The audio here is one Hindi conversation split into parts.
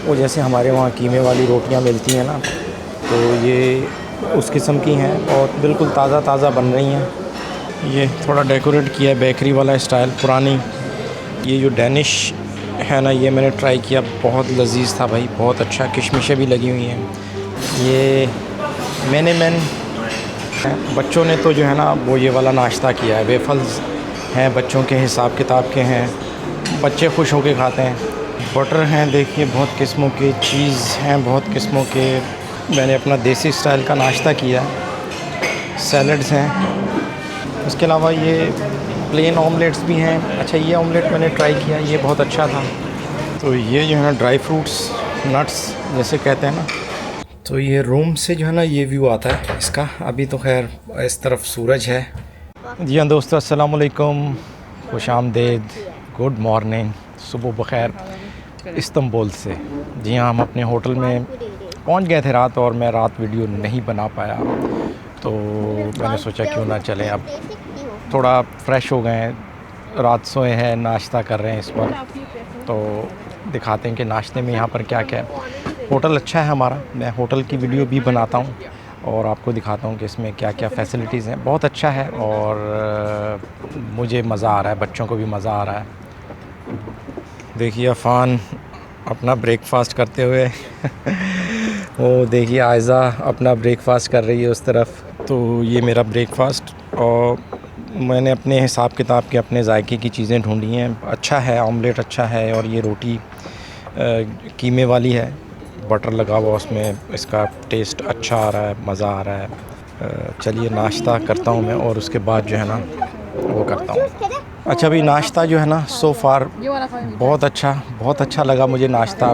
वो जैसे हमारे वहाँ कीमे वाली रोटियाँ मिलती हैं ना, तो ये उस किस्म की हैं और बिल्कुल ताज़ा ताज़ा बन रही हैं। ये थोड़ा डेकोरेट किया है बेकरी वाला स्टाइल पुरानी। ये जो डेनिश है ना, ये मैंने ट्राई किया, बहुत लजीज था भाई, बहुत अच्छा। किशमिशें भी लगी हुई हैं। ये मैन बच्चों ने तो जो है ना वो ये वाला नाश्ता किया है। वेफल्स हैं, बच्चों के हिसाब किताब के हैं, बच्चे खुश होके खाते हैं। बटर हैं, देखिए बहुत किस्मों के, चीज़ हैं बहुत किस्मों के। मैंने अपना देसी स्टाइल का नाश्ता किया। सैलड्स हैं, उसके अलावा ये प्लेन ऑमलेट्स भी हैं। अच्छा, ये ऑमलेट मैंने ट्राई किया, ये बहुत अच्छा था। तो ये जो है ना ड्राई फ्रूट्स, नट्स जैसे कहते हैं ना। तो ये रूम से जो है ना ये व्यू आता है इसका। अभी तो खैर इस तरफ सूरज है। जी हाँ दोस्तों, अस्सलाम वालेकुम, खुश आमदेद, गुड मॉर्निंग, सुबह बखैर इस्तांबुल से। जी हाँ, हम अपने होटल में पहुंच गए थे रात, और मैं रात वीडियो नहीं बना पाया, तो मैंने सोचा क्यों ना चलें। अब थोड़ा फ्रेश हो गए हैं, रात सोए हैं, नाश्ता कर रहे हैं इस वक्त, तो दिखाते हैं कि नाश्ते में यहाँ पर क्या क्या है। होटल अच्छा है हमारा, मैं होटल की वीडियो भी बनाता हूँ और आपको दिखाता हूँ कि इसमें क्या क्या फ़ैसिलिटीज़ हैं। बहुत अच्छा है और मुझे मज़ा आ रहा है, बच्चों को भी मज़ा आ रहा है। देखिए अफ़ान अपना ब्रेकफास्ट करते हुए वो देखिए आयज़ा अपना ब्रेकफास्ट कर रही है उस तरफ। तो ये मेरा ब्रेकफास्ट, और मैंने अपने हिसाब किताब के अपने जायके की चीज़ें ढूंढी हैं। अच्छा है, ऑमलेट अच्छा है, और ये रोटी कीमे वाली है, बटर लगा हुआ उसमें, इसका टेस्ट अच्छा आ रहा है, मज़ा आ रहा है। चलिए नाश्ता करता हूँ मैं, और उसके बाद जो है ना वो करता हूँ। अच्छा, अभी नाश्ता जो है ना सो फार बहुत अच्छा लगा मुझे नाश्ता।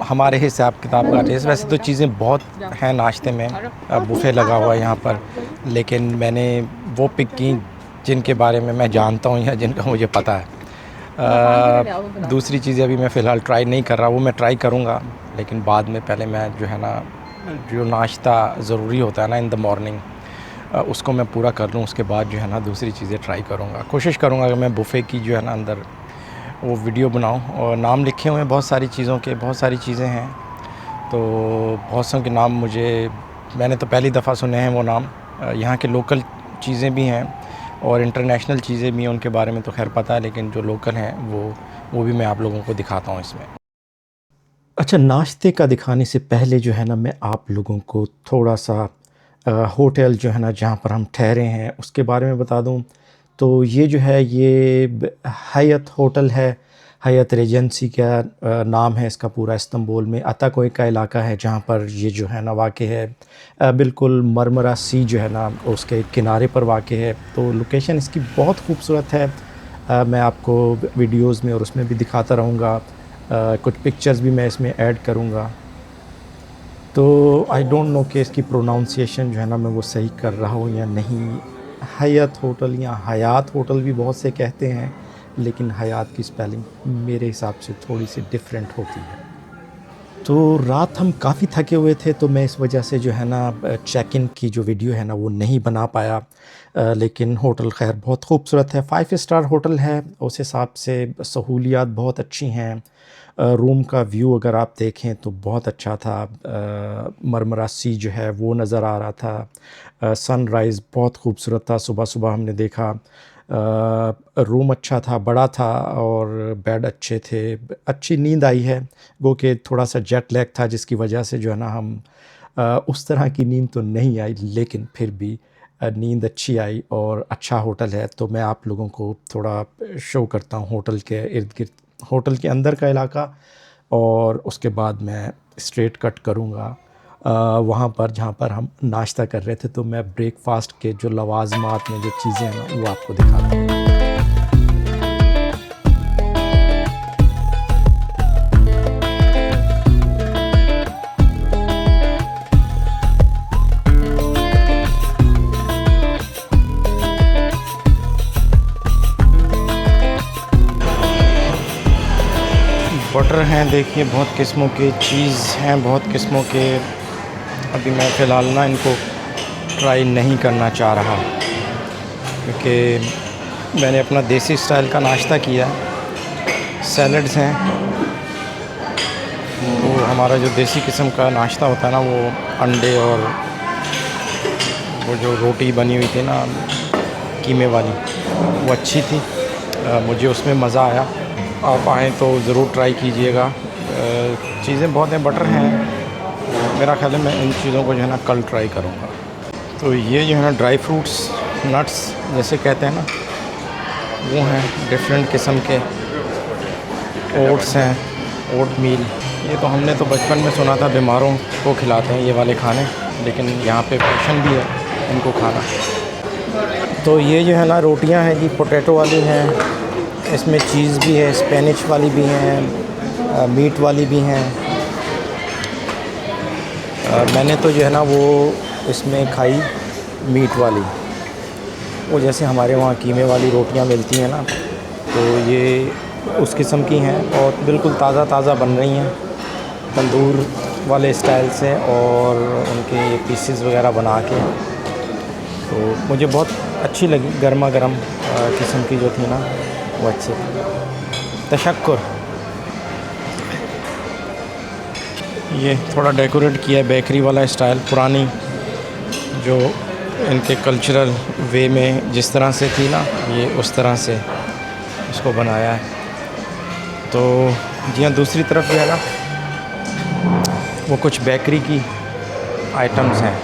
हमारे हिसाब किताब का टेस्ट, वैसे तो चीज़ें बहुत हैं नाश्ते में, बुफ़े लगा हुआ है यहाँ पर, लेकिन मैंने वो पिक की जिनके बारे में मैं जानता हूँ या जिनका मुझे पता है। दूसरी चीज़ें अभी मैं फ़िलहाल ट्राई नहीं कर रहा, वो मैं ट्राई करूँगा, लेकिन बाद में पहले मैं जो है ना जो नाश्ता ज़रूरी होता है ना इन द मॉर्निंग, उसको मैं पूरा कर लूँ। उसके बाद जो है ना दूसरी चीज़ें ट्राई करूँगा। कोशिश करूँगा कि मैं बुफ़े की जो है ना अंदर वो वीडियो बनाऊँ, और नाम लिखे हुए हैं बहुत सारी चीज़ों के, बहुत सारी चीज़ें हैं, तो बहुत से के नाम मैंने तो पहली दफ़ा सुने हैं वो नाम। यहाँ के लोकल चीज़ें भी हैं और इंटरनेशनल चीज़ें भी हैं, उनके बारे में तो खैर पता है, लेकिन जो लोकल हैं वो भी मैं आप लोगों को दिखाता हूँ इसमें। अच्छा, नाश्ते का दिखाने से पहले जो है ना मैं आप लोगों को थोड़ा सा होटल जो है ना जहाँ पर हम ठहरे हैं उसके बारे में बता दूँ। तो ये जो है ये हयात होटल है, हयात रेजेंसी का नाम है इसका पूरा। इस्तांबुल में अताकोय का इलाका है जहाँ पर ये जो है ना वाक़ है। बिल्कुल मरमरा सी जो है ना उसके किनारे पर वाक़ है, तो लोकेशन इसकी बहुत खूबसूरत है। मैं आपको वीडियोज़ में और उसमें भी दिखाता रहूँगा, कुछ पिक्चर्स भी मैं इसमें ऐड करूँगा। तो आई डोंट नो कि इसकी प्रोनाउंसिएशन जो है ना मैं वो सही कर रहा हूँ या नहीं। हयात होटल या हयात होटल भी बहुत से कहते हैं, लेकिन हयात की स्पेलिंग मेरे हिसाब से थोड़ी सी डिफरेंट होती है। तो रात हम काफ़ी थके हुए थे, तो मैं इस वजह से जो है ना चेक इन की जो वीडियो है ना वो नहीं बना पाया। लेकिन होटल ख़ैर बहुत खूबसूरत है, 5 स्टार होटल है, उस हिसाब से सहूलियात बहुत अच्छी हैं। रूम का व्यू अगर आप देखें तो बहुत अच्छा था। मरमरा सी जो है वो नज़र आ रहा था। सनराइज़ बहुत खूबसूरत था, सुबह-सुबह हमने देखा। रूम अच्छा था, बड़ा था, और बेड अच्छे थे, अच्छी नींद आई है। गो के थोड़ा सा जेट लैग था जिसकी वजह से जो है ना हम उस तरह की नींद तो नहीं आई, लेकिन फिर भी नींद अच्छी आई, और अच्छा होटल है। तो मैं आप लोगों को थोड़ा शो करता हूँ होटल के इर्द गिर्द, होटल के अंदर का इलाका, और उसके बाद मैं स्ट्रेट कट करूँगा वहाँ पर जहाँ पर हम नाश्ता कर रहे थे। तो मैं ब्रेकफास्ट के जो लवाज़मात में जो चीज़ें हैं ना वो आपको दिखाता हूँ। बटर हैं, देखिए बहुत किस्मों के, चीज़ हैं बहुत किस्मों के। अभी मैं फ़िलहाल ना इनको ट्राई नहीं करना चाह रहा, क्योंकि मैंने अपना देसी स्टाइल का नाश्ता किया। सैलड्स हैं, तो हमारा जो देसी किस्म का नाश्ता होता है ना, वो अंडे और वो जो रोटी बनी हुई थी ना कीमे वाली, वो अच्छी थी। मुझे उसमें मज़ा आया। आप आएँ तो ज़रूर ट्राई कीजिएगा। चीज़ें बहुत हैं, बटर हैं। मेरा ख़्याल है मैं इन चीज़ों को जो है ना कल ट्राई करूँगा। तो ये जो है ना ड्राई फ्रूट्स, नट्स जैसे कहते हैं ना, वो हैं डिफरेंट किस्म के। ओट्स हैं, ओट मील। ये तो हमने तो बचपन में सुना था बीमारों को खिलाते हैं ये वाले खाने, लेकिन यहाँ पे फैशन भी है इनको खाना। तो ये जो है ना रोटियां हैं जी, पोटैटो वाली हैं, इसमें चीज़ भी है, स्पेनिश वाली भी हैं, मीट वाली भी हैं। मैंने तो जो है ना वो इसमें खाई मीट वाली। वो जैसे हमारे वहाँ कीमे वाली रोटियां मिलती हैं ना, तो ये उस किस्म की हैं और बिल्कुल ताज़ा ताज़ा बन रही हैं तंदूर वाले स्टाइल से, और उनके पीसेस वगैरह बना के। तो मुझे बहुत अच्छी लगी, गर्मा गर्म किस्म की जो थी ना वो अच्छी थी। तशक्कुर। ये थोड़ा डेकोरेट किया है बेकरी वाला स्टाइल, पुरानी जो इनके कल्चरल वे में जिस तरह से थी ना, ये उस तरह से इसको बनाया है। तो जी हाँ, दूसरी तरफ जो है ना वो कुछ बेकरी की आइटम्स हैं,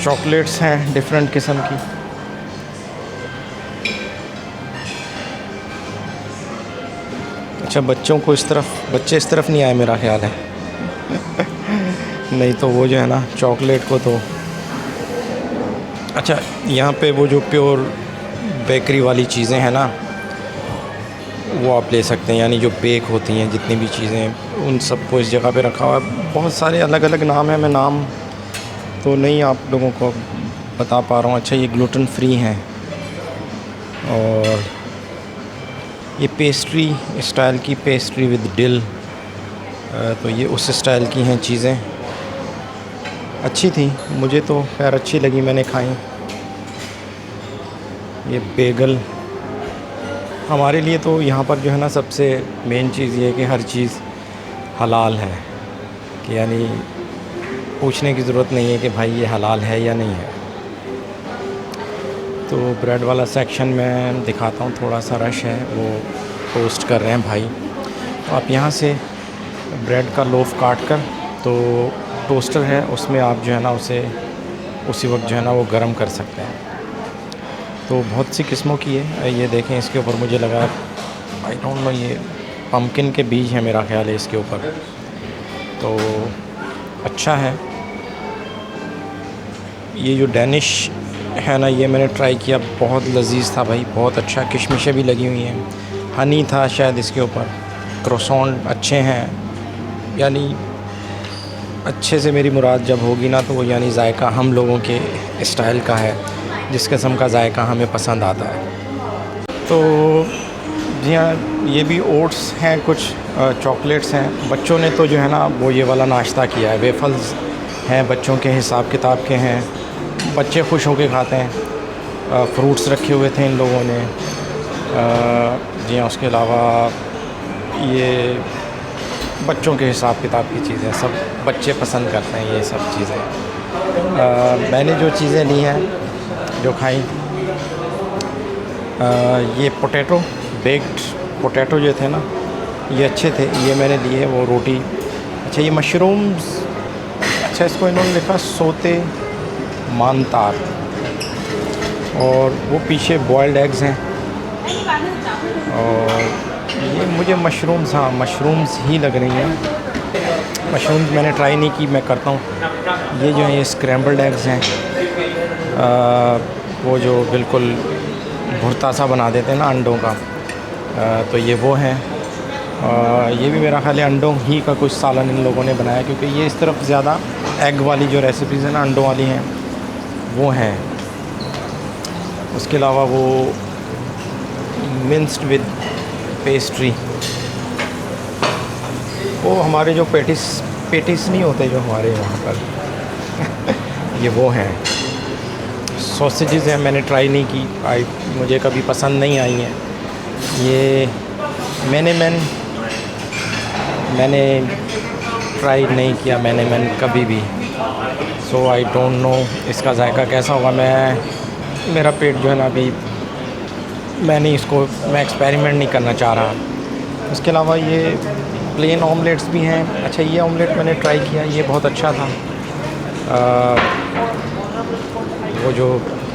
चॉकलेट्स हैं डिफरेंट किस्म की। अच्छा, बच्चों को इस तरफ, बच्चे इस तरफ नहीं आए मेरा ख्याल है। नहीं तो वो जो है ना चॉकलेट को तो अच्छा, यहाँ पे वो जो प्योर बेकरी वाली चीज़ें हैं ना वो आप ले सकते हैं, यानी जो बेक होती हैं जितनी भी चीज़ें, उन सबको इस जगह पे रखा हुआ है। बहुत सारे अलग अलग नाम हैं, मैं नाम तो नहीं आप लोगों को बता पा रहा हूँ। अच्छा, ये ग्लूटेन फ्री हैं और ये पेस्ट्री स्टाइल की, पेस्ट्री विद डिल, तो ये उस स्टाइल की हैं चीज़ें। अच्छी थी, मुझे तो खैर अच्छी लगी, मैंने खाई। ये बेगल, हमारे लिए तो यहाँ पर जो है ना सबसे मेन चीज़ ये है कि हर चीज़ हलाल है, कि यानी पूछने की ज़रूरत नहीं है कि भाई ये हलाल है या नहीं है। तो ब्रेड वाला सेक्शन में दिखाता हूँ, थोड़ा सा रश है, वो टोस्ट कर रहे हैं भाई। तो आप यहाँ से ब्रेड का लोफ काट कर, तो टोस्टर है उसमें आप जो है ना उसे उसी वक्त जो है ना वो गर्म कर सकते हैं। तो बहुत सी किस्मों की है। ये देखें, इसके ऊपर मुझे लगा, आई डोंट नो, ये पम्पकिन के बीज हैं मेरा ख्याल है इसके ऊपर। तो अच्छा है। ये जो डैनिश है ना, ये मैंने ट्राई किया, बहुत लजीज था भाई, बहुत अच्छा। किशमिशें भी लगी हुई हैं, हनी था शायद इसके ऊपर। क्रोसॉन अच्छे हैं, यानी अच्छे से मेरी मुराद जब होगी ना तो वो यानी जायका हम लोगों के स्टाइल का है, जिस किस्म का जायका हमें पसंद आता है। तो जी हाँ, ये भी ओट्स हैं, कुछ चॉकलेट्स हैं। बच्चों ने तो जो है ना वो ये वाला नाश्ता किया है, वेफल्स हैं बच्चों के हिसाब किताब के हैं, बच्चे खुश होकर खाते हैं। फ्रूट्स रखे हुए थे इन लोगों ने। जी हाँ, उसके अलावा ये बच्चों के हिसाब किताब की चीज़ें, सब बच्चे पसंद करते हैं ये सब चीज़ें। मैंने जो चीज़ें ली हैं, जो खाई, ये पोटैटो, बेक्ड पोटैटो जो थे ना, ये अच्छे थे, ये मैंने लिए। वो रोटी, अच्छा ये मशरूम्स, अच्छा इसको इन्होंने लिखा सोते मानतार, और वो पीछे बॉयल्ड एग्स हैं। और ये मुझे मशरूम्स, हाँ मशरूम्स ही लग रही हैं। मशरूम्स मैंने ट्राई नहीं की, मैं करता हूँ। ये जो है ये स्क्रैम्बल्ड एग्स हैं, वो जो बिल्कुल भुर्ता सा बना देते हैं ना अंडों का, तो ये वो हैं। ये भी मेरा ख्याल है अंडों ही का कुछ सालन इन लोगों ने बनाया, क्योंकि ये इस तरफ ज़्यादा एग वाली जो रेसिपीज़ हैं ना अंडों वाली हैं वो हैं। उसके अलावा वो मिन्स्ड विद पेस्ट्री, वो हमारे जो पेटिस नहीं होते जो हमारे वहाँ पर ये वो हैं। सॉसेजेस हैं, मैंने ट्राई नहीं की, मुझे कभी पसंद नहीं आई हैं। ये मैंने मैंने ट्राई नहीं किया, मैंने कभी भी। सो आई डोंट नो इसका जायका कैसा होगा। मेरा पेट जो है ना अभी, मैं एक्सपेरिमेंट नहीं करना चाह रहा। उसके अलावा ये प्लेन ऑमलेट्स भी हैं। अच्छा, ये ऑमलेट मैंने ट्राई किया, ये बहुत अच्छा था। वो जो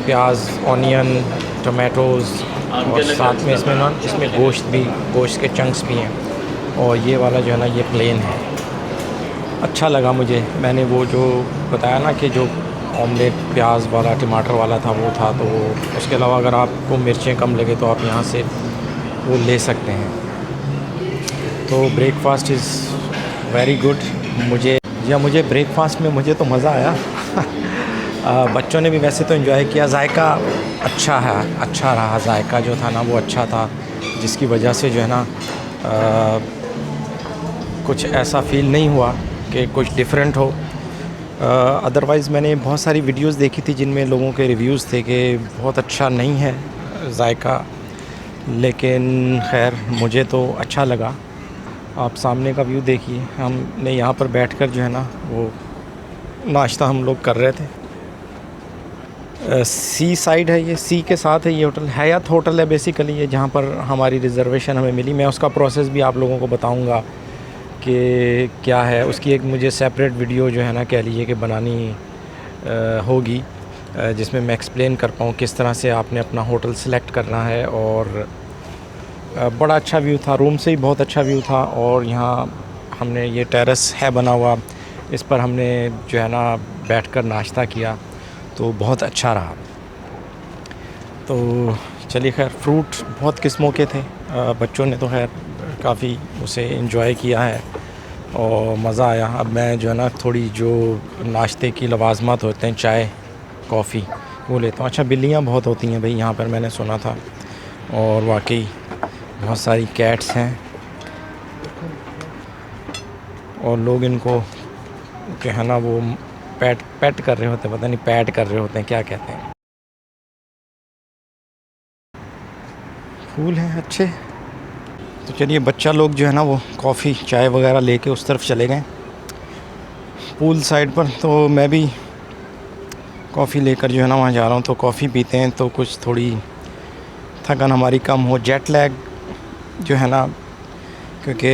प्याज, ऑनियन, टमाटोज़ और साथ में इसमें गोश्त के चंक्स भी हैं। और ये वाला जो है ना, ये प्लेन है। अच्छा लगा मुझे। मैंने वो जो बताया ना कि जो ऑमलेट प्याज वाला, टमाटर वाला था, वो था। तो उसके अलावा अगर आपको मिर्चें कम लगे तो आप यहाँ से वो ले सकते हैं। तो ब्रेकफ़ास्ट इज़ वेरी गुड। मुझे ब्रेकफ़ास्ट में मुझे तो मज़ा आया। बच्चों ने भी वैसे तो एंजॉय किया। जायका अच्छा है, अच्छा रहा। जायका जो था ना वो अच्छा था, जिसकी वजह से जो है ना कुछ ऐसा फ़ील नहीं हुआ कि कुछ डिफरेंट हो। अदरवाइज़ मैंने बहुत सारी वीडियोस देखी थी जिनमें लोगों के रिव्यूज़ थे कि बहुत अच्छा नहीं है जायका, लेकिन खैर मुझे तो अच्छा लगा। आप सामने का व्यू देखिए। हमने यहाँ पर बैठकर जो है ना वो नाश्ता हम लोग कर रहे थे। सी साइड है, ये सी के साथ है। ये होटल हयात होटल है बेसिकली, ये जहाँ पर हमारी रिज़र्वेशन हमें मिली। मैं उसका प्रोसेस भी आप लोगों को बताऊँगा कि क्या है। उसकी एक मुझे सेपरेट वीडियो जो है ना, कह लीजिए कि बनानी होगी, जिसमें मैं एक्सप्लेन कर पाऊँ किस तरह से आपने अपना होटल सेलेक्ट करना है। और बड़ा अच्छा व्यू था, रूम से ही बहुत अच्छा व्यू था। और यहाँ हमने ये टेरेस है बना हुआ, इस पर हमने जो है ना बैठकर नाश्ता किया, तो बहुत अच्छा रहा। तो चलिए खैर, फ्रूट बहुत किस्मों के थे। बच्चों ने तो खैर काफ़ी उसे एंजॉय किया है और मज़ा आया। अब मैं जो है ना थोड़ी जो नाश्ते की लवाजमात होते हैं, चाय, कॉफ़ी, वो लेता हूँ। अच्छा, बिल्लियाँ बहुत होती हैं भाई यहाँ पर, मैंने सुना था। और वाकई बहुत सारी कैट्स हैं और लोग इनको जो है ना वो पेट कर रहे होते हैं, पता नहीं पैट कर रहे होते हैं, क्या कहते हैं। फूल हैं अच्छे। तो चलिए, बच्चा लोग जो है ना वो कॉफ़ी चाय वगैरह लेके उस तरफ चले गए पूल साइड पर। तो मैं भी कॉफ़ी लेकर जो है ना वहाँ जा रहा हूँ। तो कॉफ़ी पीते हैं तो कुछ थोड़ी थकान हमारी कम हो। जेट लैग जो है ना, क्योंकि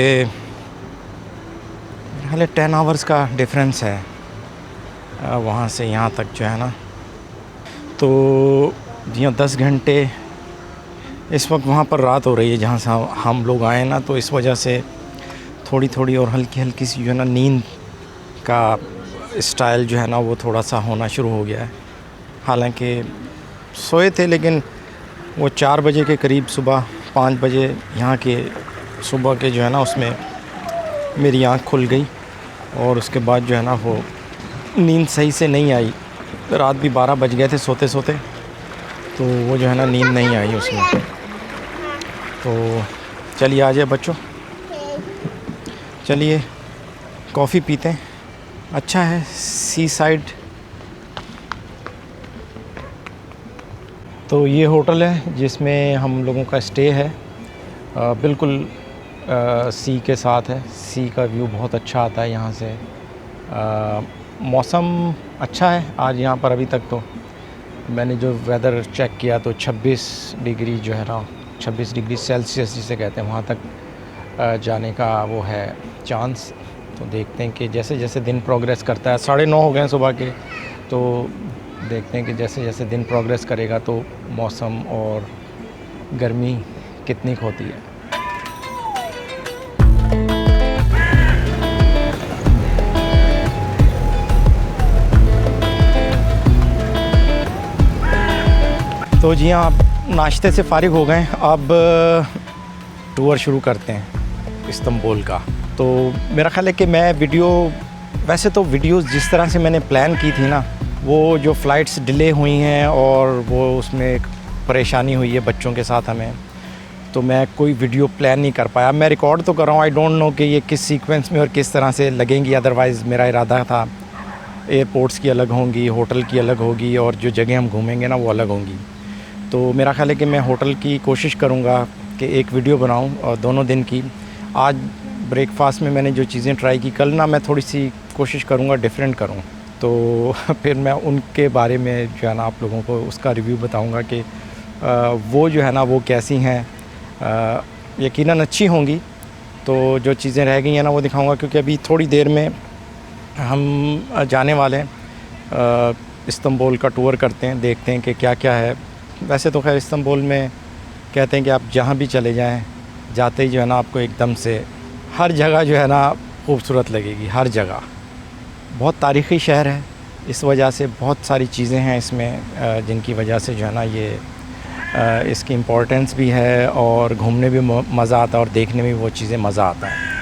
हाले 10 आवर्स का डिफरेंस है वहाँ से यहाँ तक जो है ना। तो यहाँ 10 घंटे इस वक्त वहाँ पर रात हो रही है जहाँ से हम लोग आए ना। तो इस वजह से थोड़ी थोड़ी और हल्की हल्की सी जो है ना नींद का स्टाइल जो है ना वो थोड़ा सा होना शुरू हो गया है। हालांकि सोए थे, लेकिन वो 4 बजे के करीब, सुबह 5 बजे यहाँ के सुबह के जो है ना उसमें मेरी आँख खुल गई। और उसके बाद जो है ना वो नींद सही से नहीं आई। रात भी 12 बज गए थे सोते सोते, तो वो जो है ना नींद नहीं आई उसमें। तो चलिए आ जाए बच्चों, चलिए कॉफ़ी पीते हैं। अच्छा है, सी साइड। तो ये होटल है जिसमें हम लोगों का स्टे है, बिल्कुल सी के साथ है। सी का व्यू बहुत अच्छा आता है यहाँ से। मौसम अच्छा है आज यहाँ पर। अभी तक तो मैंने जो वेदर चेक किया तो 26 डिग्री जो है ना, 26 डिग्री सेल्सियस जिसे कहते हैं, वहाँ तक जाने का वो है चांस। तो देखते हैं कि जैसे जैसे दिन प्रोग्रेस करता है, 9:30 हो गए हैं सुबह के, तो देखते हैं कि जैसे जैसे दिन प्रोग्रेस करेगा तो मौसम और गर्मी कितनी होती है। तो जी हाँ, आप नाश्ते से फ़ारिग हो गए, अब टूर शुरू करते हैं इस्तांबुल का। तो मेरा ख़्याल है कि मैं वैसे तो वीडियोस जिस तरह से मैंने प्लान की थी ना, वो जो फ़्लाइट्स डिले हुई हैं और वो उसमें एक परेशानी हुई है बच्चों के साथ हमें, तो मैं कोई वीडियो प्लान नहीं कर पाया। मैं रिकॉर्ड तो कर रहा हूँ, आई डोंट नो कि ये किस सीक्वेंस में और किस तरह से लगेंगी। अदरवाइज़ मेरा इरादा था एयरपोर्ट्स की अलग होंगी, होटल की अलग होगी, और जो जगह हम घूमेंगे ना वो अलग होंगी। तो मेरा ख़्याल है कि मैं होटल की कोशिश करूँगा कि एक वीडियो बनाऊँ और दोनों दिन की। आज ब्रेकफास्ट में मैंने जो चीज़ें ट्राई की, कल ना मैं थोड़ी सी कोशिश करूँगा डिफरेंट करूँ, तो फिर मैं उनके बारे में जो है ना आप लोगों को उसका रिव्यू बताऊँगा कि वो जो है ना वो कैसी हैं। यकीनन अच्छी होंगी। तो जो चीज़ें रह गई हैं ना वो दिखाऊँगा, क्योंकि अभी थोड़ी देर में हम जाने वाले हैं इस्तांबुल का टूर करते हैं, देखते हैं कि क्या क्या है। वैसे तो खैर इस्तांबुल में कहते हैं कि आप जहाँ भी चले जाएं, जाते ही जो है ना आपको एकदम से हर जगह जो है ना खूबसूरत लगेगी। हर जगह बहुत तारीख़ी शहर है, इस वजह से बहुत सारी चीज़ें हैं इसमें जिनकी वजह से जो है ना ये इसकी इम्पोर्टेंस भी है और घूमने भी मज़ा आता है और देखने में भी वो चीज़ें मज़ा आता है।